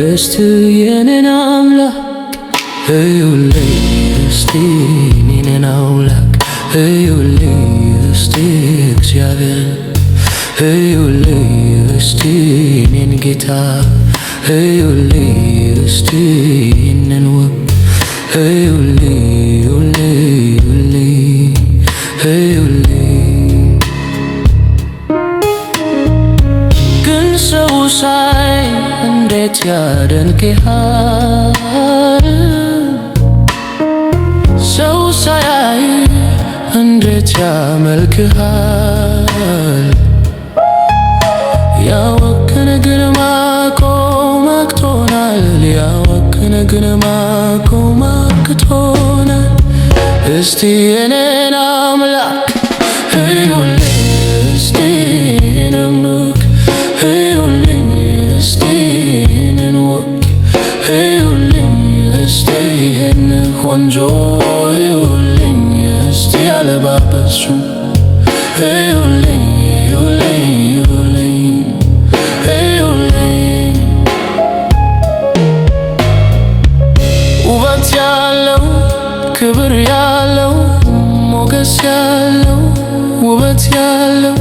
እስቲ የኔን አምላክ እዩልኝ፣ እስቲ የኔን አምላክ እዩልኝ፣ እስቲ እግዚአብሔር እዩልኝ፣ እስቲ የኔን ጌታ እዩልኝ፣ እስቲ የኔን ውብ እዩልኝ፣ እዩልኝ፣ እዩልኝ። ግን ሰው ሳይ እንዴት ያደንቅሃል፣ ሰው ሳያይ እንዴት ያመልክሃል። ያወቅን ግን ማቆም አቅቶናል፣ ያወቅን ግን ማቆም አቅቶናል። እስቲ የኔን አምላክ እዩልኝ፣ እስቲ የኔን አምላክ እዩልኝ፣ እስቲ የኔን ውብ እዩልኝ፣ እስቲ ይሄንን ቆንጆ እዩልኝ፣ እስቲ ያለባበሱን እዩልኝ፣ እዩልኝ፣ እዩልኝ፣ እዩልኝ። ውበት ያለው ክብር ያለው ሞገስ ያለው ውበት ያለው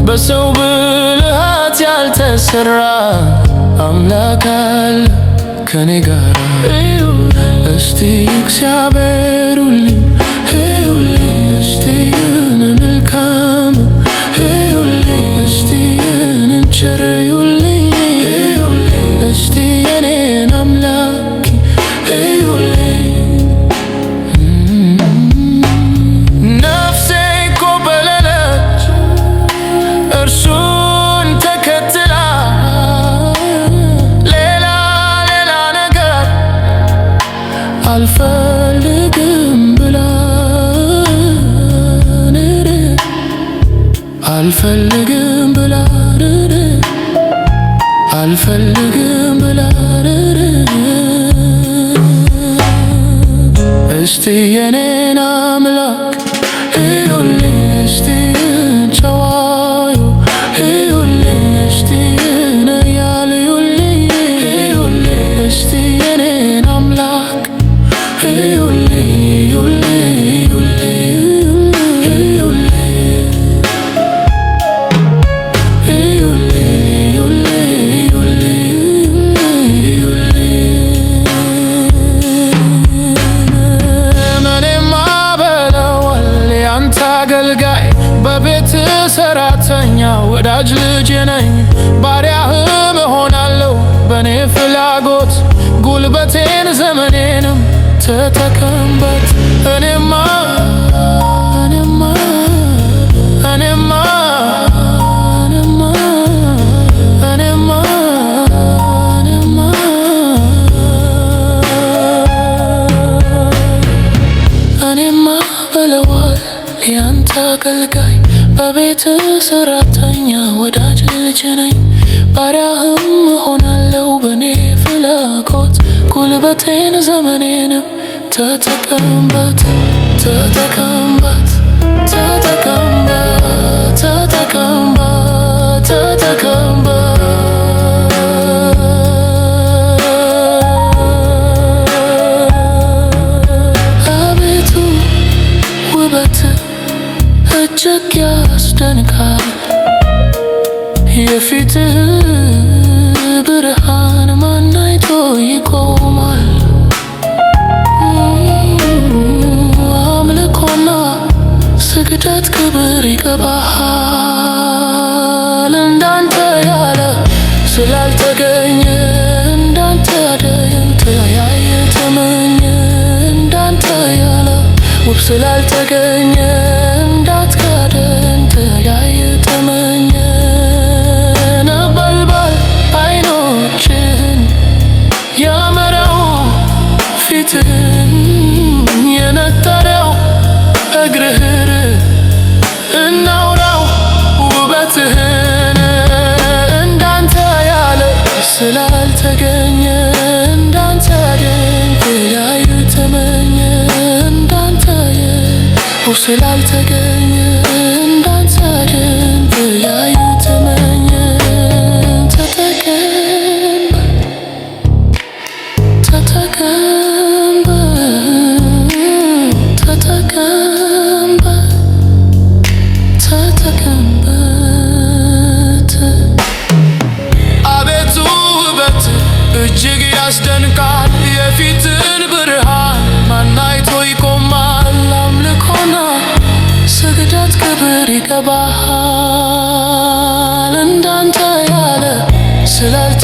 በሰው ብልሃት ያልተሰራ አምላክ አለ ከኔ ጋር። እስቲ እግዚአብሔር እዩልኝ፣ እዩልኝ፣ እስቲ ይህንን መልካም እዩልኝ፣ እስቲ ይህንን ቸር እዩልኝ፣ እዩልኝ፣ እስቲ የኔን አምላክ እዩልኝ። ነፍሴ ኮበለለች እርሱን ተከትላ፣ ሌላ ነገር አልፈልግም ብላ፣ አልፈልግም ብላ፣ አልፈልግም ብላ። እስቲ የኔን አምላክ እዩልኝ፣ እስቲ ጨዋዩ እዩልኝ፣ እስቲ ነያል እዩልኝ፣ እዩልኝ፣ እስቲ የኔን አምላክ እዩልኝ፣ እዩልኝ፣ እዩልኝ፣ አገልጋይ በቤት ሰራተኛ ወዳጅ ልጅ ነኝ፣ ባሪያህም እሆናለሁ በኔ ፍላጎት። ጉልበቴን ዘመኔንም ተጠቀምበት። እኔማ በለዋል ያንተ አገልጋይ በቤት ሰራተኛ ወዳጅ ልጅ ነኝ፣ ባሪያህም እሆናለሁ በኔ ፍላጎት። ጉልበቴን ዘመኔንም ተጠቀምበት፣ ተጠቀምበት፣ ተጠቀምበት፣ ተጠቀምበት፣ ተጠቀምበት። አቤቱ ውበት እጅግ ያስደንቃል፣ የፊትህ ብርሃን ማን አይቶ ይቆማል? አምልኮና ስግደት ክብር ይገባሃል። እንዳንተ ያለ ስላልተገኘ፣ እንዳንተ ያደንተ ያየ ተመኘ፣ እንዳንተ ያለ ውብ ስላልተገኘ፣ እንዳትካደን ያየ ተመኘ። ነበልባል አይኖችህን ያመረው ፊትህን የነጠረው እግርህን እናውራው ውበትህን። እንዳንተ ያለ ስላልተገኘ፣ እንዳንተ ድንቅ ያየ ተመኘ፣ እንዳንተ ስላልተገኘ፣ እንዳንተ ድንቅ ስላልተገኘ